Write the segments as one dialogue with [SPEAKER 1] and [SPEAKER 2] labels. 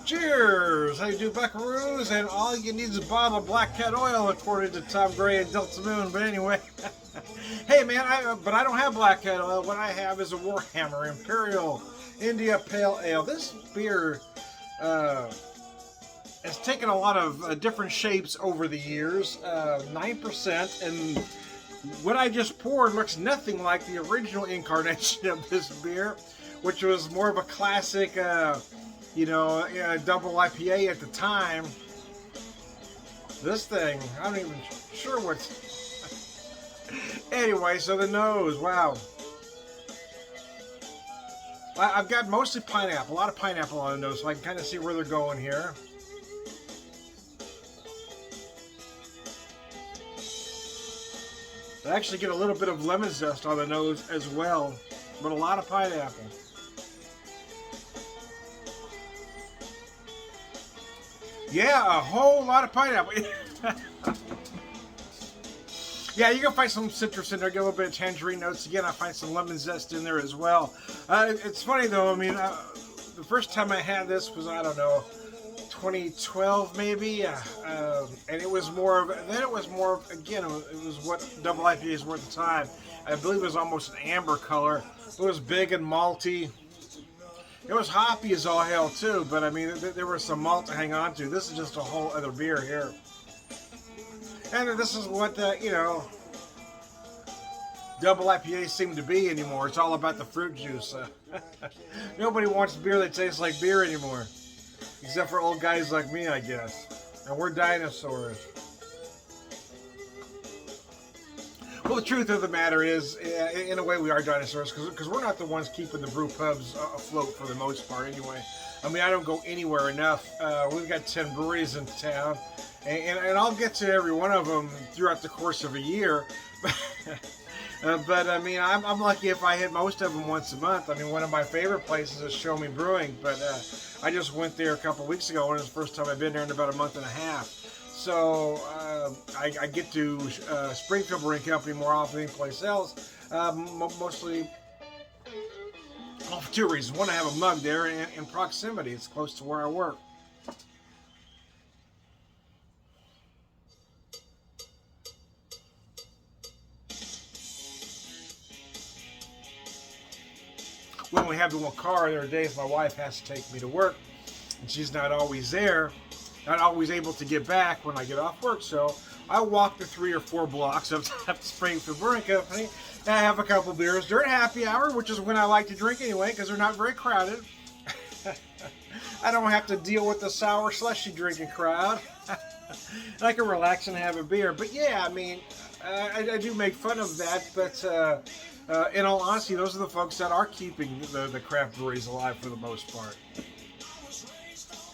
[SPEAKER 1] Cheers! How you do, buckaroos? And all you need is a bottle of Black Cat oil, according to Tom Gray and Delta Moon. But anyway, hey man, I don't have Black Cat oil. What I have is a Warhammer Imperial India Pale Ale. This beer has taken a lot of different shapes over the years. 9%, and what I just poured looks nothing like the original incarnation of this beer, which was more of a classic, double IPA at the time. This thing, I'm not even sure what's... Anyway, so the nose, wow. I've got mostly pineapple, a lot of pineapple on the nose, so I can kind of see where they're going here. I actually get a little bit of lemon zest on the nose as well, but a lot of pineapple. Yeah, a whole lot of pineapple. Yeah, you can find some citrus in there, get a little bit of tangerine notes. Again, I find some lemon zest in there as well. It's funny though, I mean, the first time I had this was, I don't know, 2012 maybe, and it was more of, again, it was what double IPAs were at the time. I believe it was almost an amber color. It was big and malty. It was hoppy as all hell too, but I mean, there was some malt to hang on to. This is just a whole other beer here. And this is what, double IPAs seem to be anymore. It's all about the fruit juice. Nobody wants beer that tastes like beer anymore. Except for old guys like me, I guess. And we're dinosaurs. Well, the truth of the matter is, in a way, we are dinosaurs because we're not the ones keeping the brew pubs afloat for the most part, anyway. I mean, I don't go anywhere enough. We've got 10 breweries in town, and I'll get to every one of them throughout the course of a year. But I mean, I'm lucky if I hit most of them once a month. I mean, one of my favorite places is Show Me Brewing, but I just went there a couple weeks ago, and it was the first time I've been there in about a month and a half. So I get to Springfield Brewing Company more often than any place else, mostly for two reasons. One, I have a mug there, and in proximity. It's close to where I work. When we have the one car, there are days my wife has to take me to work, and she's not always there, not always able to get back when I get off work, so I walk the 3 or 4 blocks up to Springfield Brewing Company, and I have a couple beers during happy hour, which is when I like to drink anyway, because they're not very crowded. I don't have to deal with the sour slushy drinking crowd. And I can relax and have a beer. But yeah, I mean, I do make fun of that, but in all honesty, those are the folks that are keeping the craft breweries alive for the most part.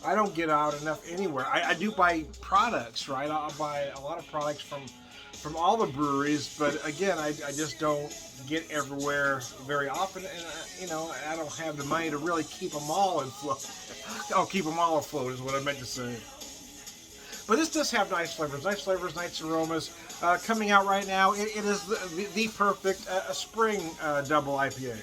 [SPEAKER 1] I don't get out enough anywhere. I do buy products, right? I'll buy a lot of products from all the breweries, but again, I just don't get everywhere very often, and I don't have the money to really keep them all afloat. I'll keep them all afloat is what I meant to say. But this does have nice flavors, nice aromas. Coming out right now, it is the perfect spring double IPA.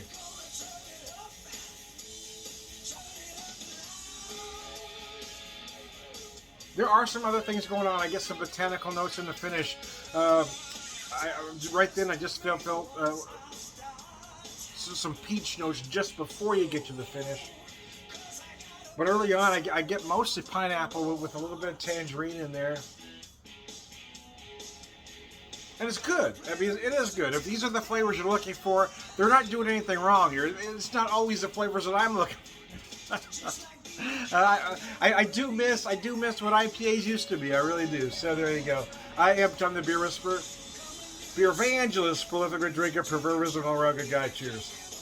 [SPEAKER 1] There are some other things going on. I get some botanical notes in the finish. Right then, I just felt some peach notes just before you get to the finish. But early on, I get mostly pineapple with a little bit of tangerine in there. And it's good. I mean, it is good. If these are the flavors you're looking for, they're not doing anything wrong here. It's not always the flavors that I'm looking for. I do miss what IPAs used to be. I really do. So there you go. I am Tom the Beer Whisperer, Beer Evangelist, prolific drinker, perverter, and all rugged guy. Cheers.